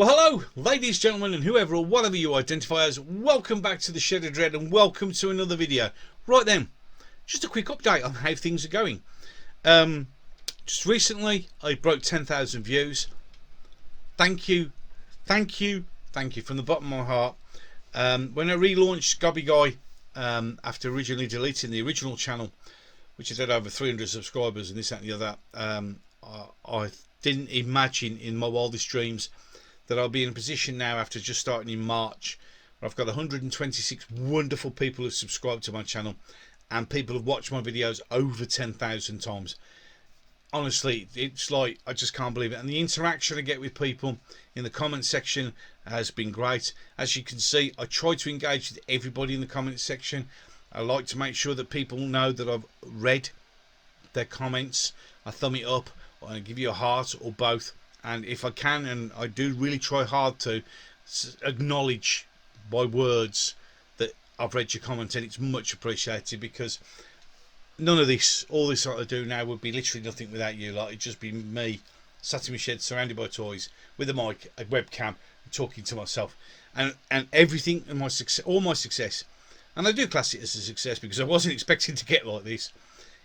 Well, hello, ladies, gentlemen, and whoever or whatever you identify as. Welcome back to the Shed of Dread, and welcome to another video. Right then, just a quick update on how things are going. Just recently, I broke 10,000 views. Thank you, thank you, thank you from the bottom of my heart. When I relaunched Gobby Guy, after originally deleting the original channel, which had over 300 subscribers and this, that, and the other, I didn't imagine in my wildest dreams that I'll be in a position now, after just starting in March, where I've got 126 wonderful people who subscribe to my channel, and people have watched my videos over 10,000 times. Honestly, it's like, I just can't believe it. And the interaction I get with people in the comment section has been great. As you can see, I try to engage with everybody in the comment section. I like to make sure that people know that I've read their comments. I thumb it up, or I give you a heart, or both. And if I can, and I do really try hard to acknowledge by words that I've read your comment, and it's much appreciated, because none of this, all this I do now, would be literally nothing without you. Like, it'd just be me sat in my shed surrounded by toys with a mic, a webcam, talking to myself, and everything in my success, all my success, and I do class it as a success because I wasn't expecting to get like this.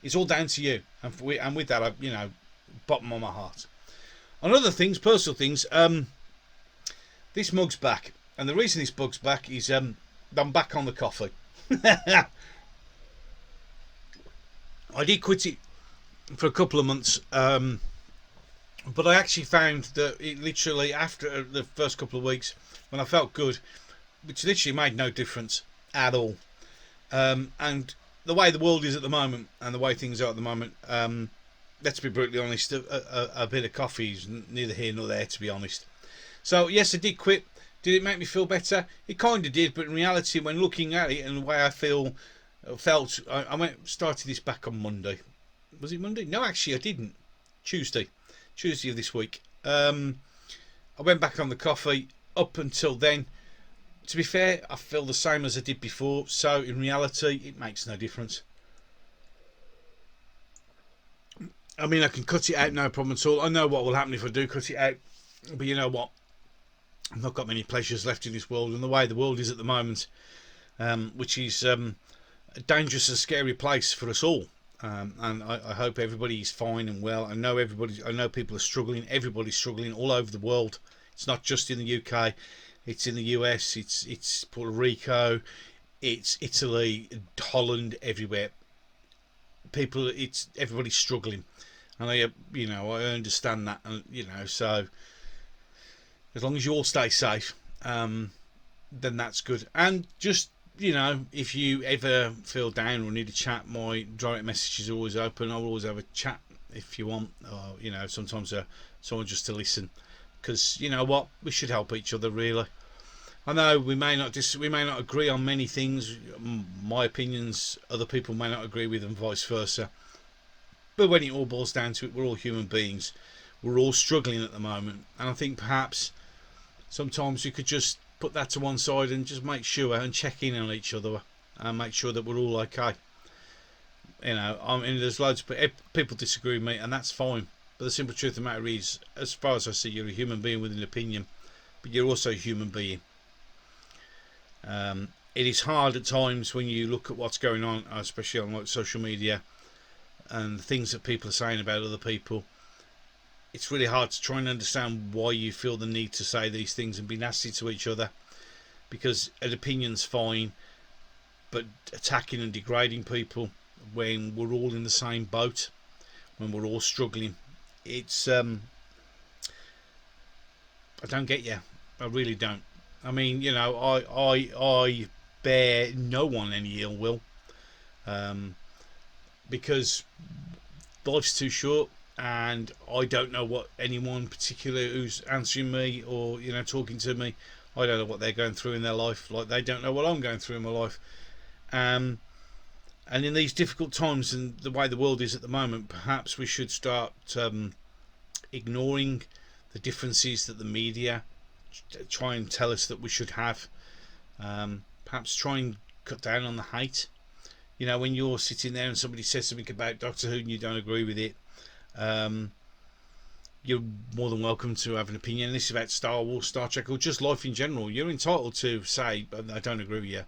It's all down to you, and with that, you know, bottom of my heart. On other things, personal things, this mug's back, and the reason this mug's back is I'm back on the coffee. I did quit it for a couple of months, but I actually found that it literally, after the first couple of weeks, when I felt good, which literally made no difference at all. And the way the world is at the moment, and the way things are at the moment, let's be brutally honest, a bit of coffee is neither here nor there, to be honest. So yes, I did quit. Did it make me feel better? It kind of did, but in reality, when looking at it and the way I felt, I started this back on Monday. Was it Monday? No, actually I didn't. Tuesday of this week. I went back on the coffee. Up until then, to be fair, I feel the same as I did before, so in reality it makes no difference. I mean, I can cut it out, no problem at all. I know what will happen if I do cut it out, but you know what? I've not got many pleasures left in this world, and the way the world is at the moment, which is a dangerous and scary place for us all. And I hope everybody is fine and well. I know people are struggling. Everybody's struggling all over the world. It's not just in the UK. It's in the US. It's Puerto Rico. It's Italy, Holland, everywhere. Everybody's struggling, and I understand that, and so as long as you all stay safe, then that's good. And just, if you ever feel down or need a chat, my direct message is always open. I'll always have a chat if you want, or sometimes someone just to listen, because you know what, we should help each other, really. I know we may not agree on many things. My opinions, other people may not agree with, and vice versa. But when it all boils down to it, we're all human beings. We're all struggling at the moment, and I think perhaps sometimes we could just put that to one side and just make sure and check in on each other and make sure that we're all okay. I mean, there's loads of people disagree with me, and that's fine. But the simple truth of the matter is, as far as I see, you're a human being with an opinion, but you're also a human being. It is hard at times when you look at what's going on, especially on like social media, and the things that people are saying about other people. It's really hard to try and understand why you feel the need to say these things and be nasty to each other, because an opinion's fine, but attacking and degrading people when we're all in the same boat, when we're all struggling, it's I don't get you. I really don't. I mean, I bear no one any ill will, because life's too short, and I don't know what anyone particular who's answering me or talking to me, I don't know what they're going through in their life, like they don't know what I'm going through in my life. And in these difficult times and the way the world is at the moment, perhaps we should start ignoring the differences that the media try and tell us that we should have. Perhaps try and cut down on the hate. When you're sitting there and somebody says something about Doctor Who and you don't agree with it, you're more than welcome to have an opinion. This is about Star Wars, Star Trek, or just life in general. You're entitled to say, I don't agree with you.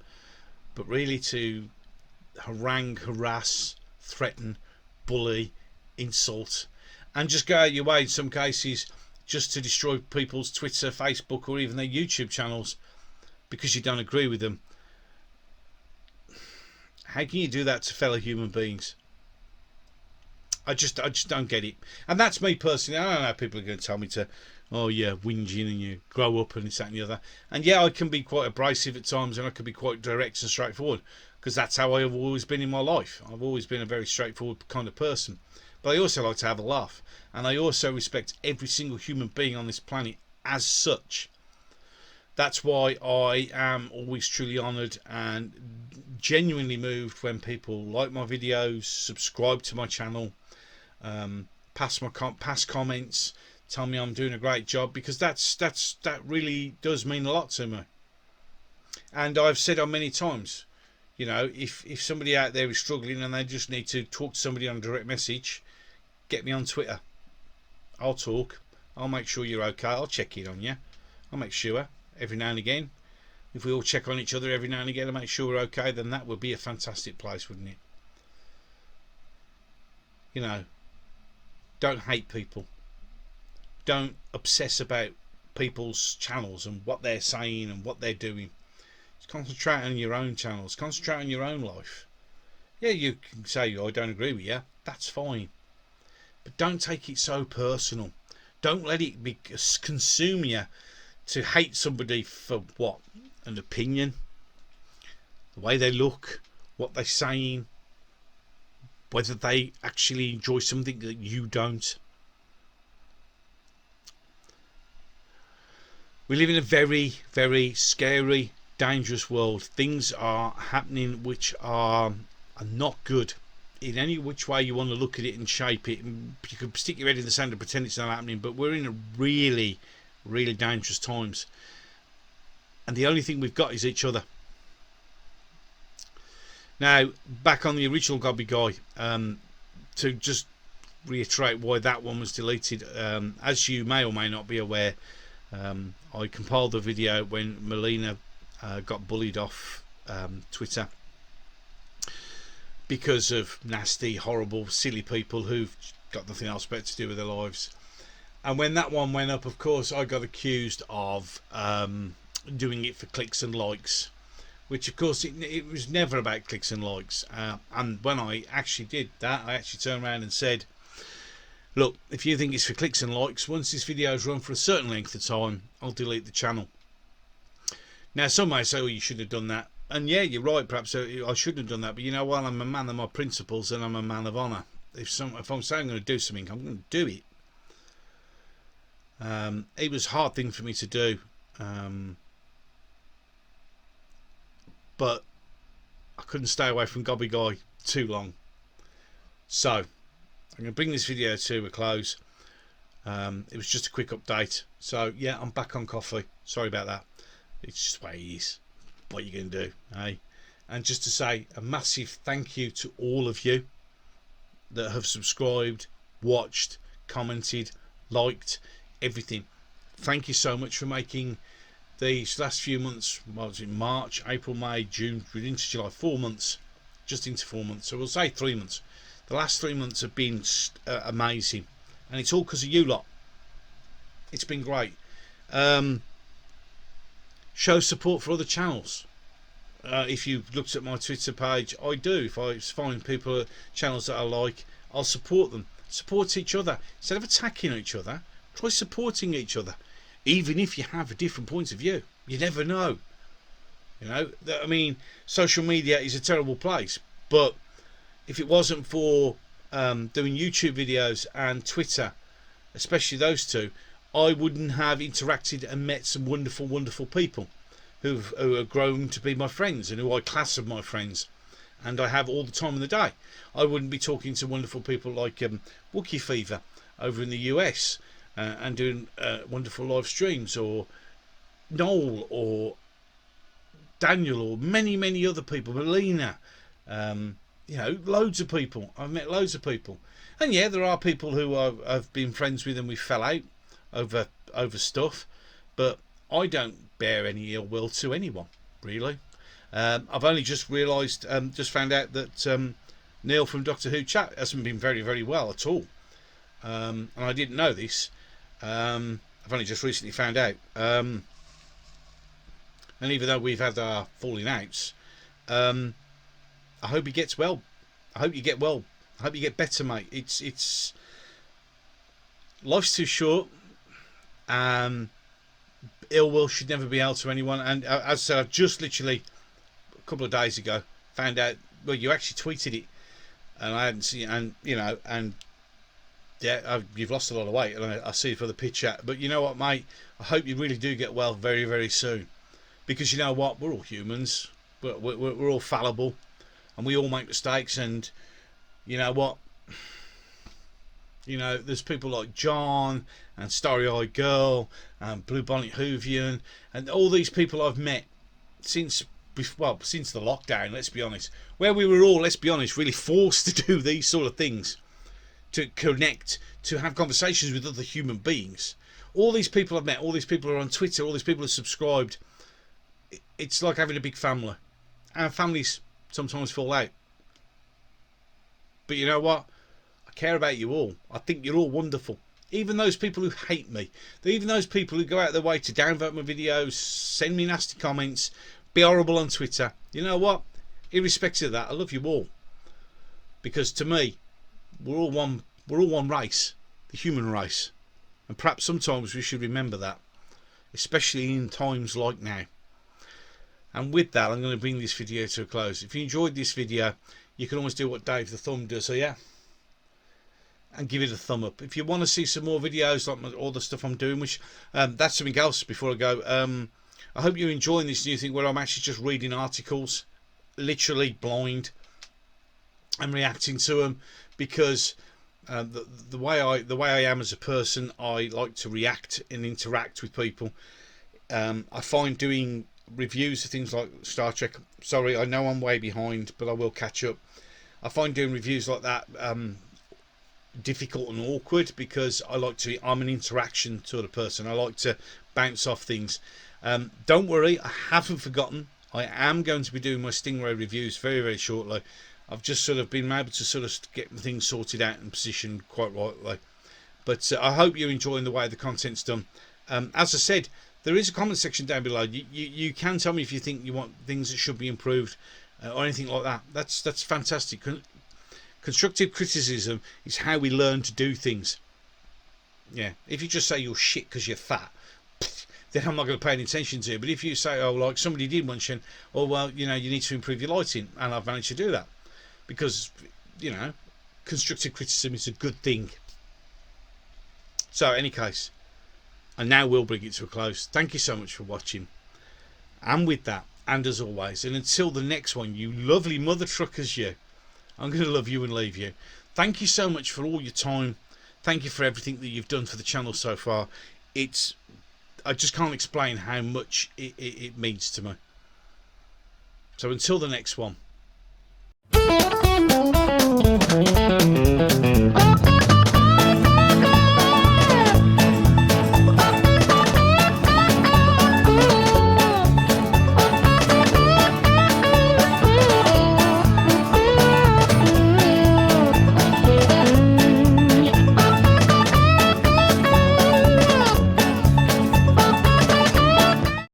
But really to harangue, harass, threaten, bully, insult, and just go out your way in some cases just to destroy people's Twitter, Facebook, or even their YouTube channels because you don't agree with them. How can you do that to fellow human beings? I just don't get it. And that's me personally. I don't know, people are going to tell me to, oh yeah, whinging and you grow up and this, that and the other. And yeah, I can be quite abrasive at times and I can be quite direct and straightforward because that's how I have always been in my life. I've always been a very straightforward kind of person. But I also like to have a laugh. And I also respect every single human being on this planet as such. That's why I am always truly honoured and genuinely moved when people like my videos, subscribe to my channel, pass comments, tell me I'm doing a great job, because that really does mean a lot to me. And I've said on many times, you know, if somebody out there is struggling and they just need to talk to somebody on a direct message, get me on Twitter. I'll talk. I'll make sure you're okay. I'll check in on you. I'll make sure every now and again. If we all check on each other every now and again and make sure we're okay, then that would be a fantastic place, wouldn't it? You know, don't hate people. Don't obsess about people's channels and what they're saying and what they're doing. Just concentrate on your own channels. Concentrate on your own life. Yeah, you can say, oh, I don't agree with you. That's fine. But don't take it so personal. Don't let it consume you to hate somebody for what? An opinion, the way they look, what they're saying, whether they actually enjoy something that you don't. We live in a very, very scary, dangerous world. Things are happening which are not good. In any which way you want to look at it and shape it, you can stick your head in the sand and pretend it's not happening, but we're in a really, really dangerous times. And the only thing we've got is each other. Now, back on the original Gobby Guy, to just reiterate why that one was deleted. As you may or may not be aware, I compiled the video when Melina got bullied off Twitter because of nasty, horrible, silly people who've got nothing else better to do with their lives. And when that one went up, of course, I got accused of doing it for clicks and likes, which of course it was never about clicks and likes. And when I actually did that, I actually turned around and said, look, if you think it's for clicks and likes, once this video is run for a certain length of time, I'll delete the channel. Now, some may say, oh, you shouldn't have done that. And yeah, you're right, perhaps I shouldn't have done that. But you know what? I'm a man of my principles and I'm a man of honour. If I'm saying I'm going to do something, I'm going to do it. It was a hard thing for me to do. But I couldn't stay away from Gobby Guy too long. So I'm going to bring this video to a close. It was just a quick update. So yeah, I'm back on coffee. Sorry about that. It's just the way it is. What are you going to do, eh? And just to say a massive thank you to all of you that have subscribed, watched, commented, liked, everything. Thank you so much for making these last few months, what was it, March, April, May, June, we're into July, 4 months, just into 4 months, so we'll say 3 months. The last 3 months have been amazing, and it's all because of you lot. It's been great. Show support for other channels. If you've looked at my Twitter page, I do. If I find people, channels that I like, I'll support them. Support each other. Instead of attacking each other, try supporting each other. Even if you have a different point of view. You never know. You know, I mean, social media is a terrible place. But if it wasn't for doing YouTube videos and Twitter, especially those two, I wouldn't have interacted and met some wonderful, wonderful people who have grown to be my friends and who I class as my friends. And I have all the time in the day. I wouldn't be talking to wonderful people like Wookie Fever over in the US and doing wonderful live streams, or Noel, or Daniel, or many, many other people, Melina, you know, loads of people. I've met loads of people. And yeah, there are people who I've been friends with and we fell out over stuff, but I don't bear any ill will to anyone, really. I've only just realised, just found out that Neil from Doctor Who chat hasn't been very, very well at all, and I didn't know this. I've only just recently found out, and even though we've had our falling outs, I hope he gets well. I hope you get well. I hope you get better, mate. It's life's too short. Ill will should never be held to anyone. And as I said, I've just literally a couple of days ago found out. Well, you actually tweeted it, and I hadn't seen. And and yeah, you've lost a lot of weight, and I see it for the picture. But you know what, mate? I hope you really do get well very, very soon, because you know what? We're all humans. We're all fallible, and we all make mistakes. And you know what? You know, there's people like John and Starry Eyed Girl and Blue Bonnet Hoovian and all these people I've met since the lockdown, let's be honest, where we were all, let's be honest, really forced to do these sort of things, to connect, to have conversations with other human beings. All these people I've met, all these people are on Twitter, all these people are subscribed. It's like having a big family. And families sometimes fall out. But you know what? I care about you all. I think you're all wonderful. Even those people who hate me. Even those people who go out their way to downvote my videos, send me nasty comments, be horrible on Twitter. You know what? Irrespective of that, I love you all. Because to me, we're all one race. The human race. And perhaps sometimes we should remember that. Especially in times like now. And with that, I'm going to bring this video to a close. If you enjoyed this video, you can always do what Dave the Thumb does here, and give it a thumb up. If you want to see some more videos like all the stuff I'm doing, which that's something else before I go. I hope you're enjoying this new thing where I'm actually just reading articles, literally blind, and reacting to them, because the way I am as a person, I like to react and interact with people. I find doing reviews of things like Star Trek, sorry, I know I'm way behind, but I will catch up. I find doing reviews like that difficult and awkward, because I'm an interaction sort of person. I like to bounce off things. Don't worry, I haven't forgotten. I am going to be doing my Stingray reviews very, very shortly. I've just sort of been able to sort of get things sorted out and positioned quite rightly. But I hope you're enjoying the way the content's done. As I said, there is a comment section down below. You can tell me if you think you want things that should be improved or anything like that. That's fantastic. Constructive criticism is how we learn to do things. Yeah, if you just say you're shit because you're fat, then I'm not going to pay any attention to you. But if you say, oh, like somebody did mention, oh, well, you know, you need to improve your lighting, and I've managed to do that, because, you know, constructive criticism is a good thing. So, in any case, I now will bring it to a close. Thank you so much for watching. And with that, and as always, and until the next one, you lovely mother truckers, you, I'm going to love you and leave you. Thank you so much for all your time. Thank you for everything that you've done for the channel so far. I just can't explain how much it means to me. So until the next one.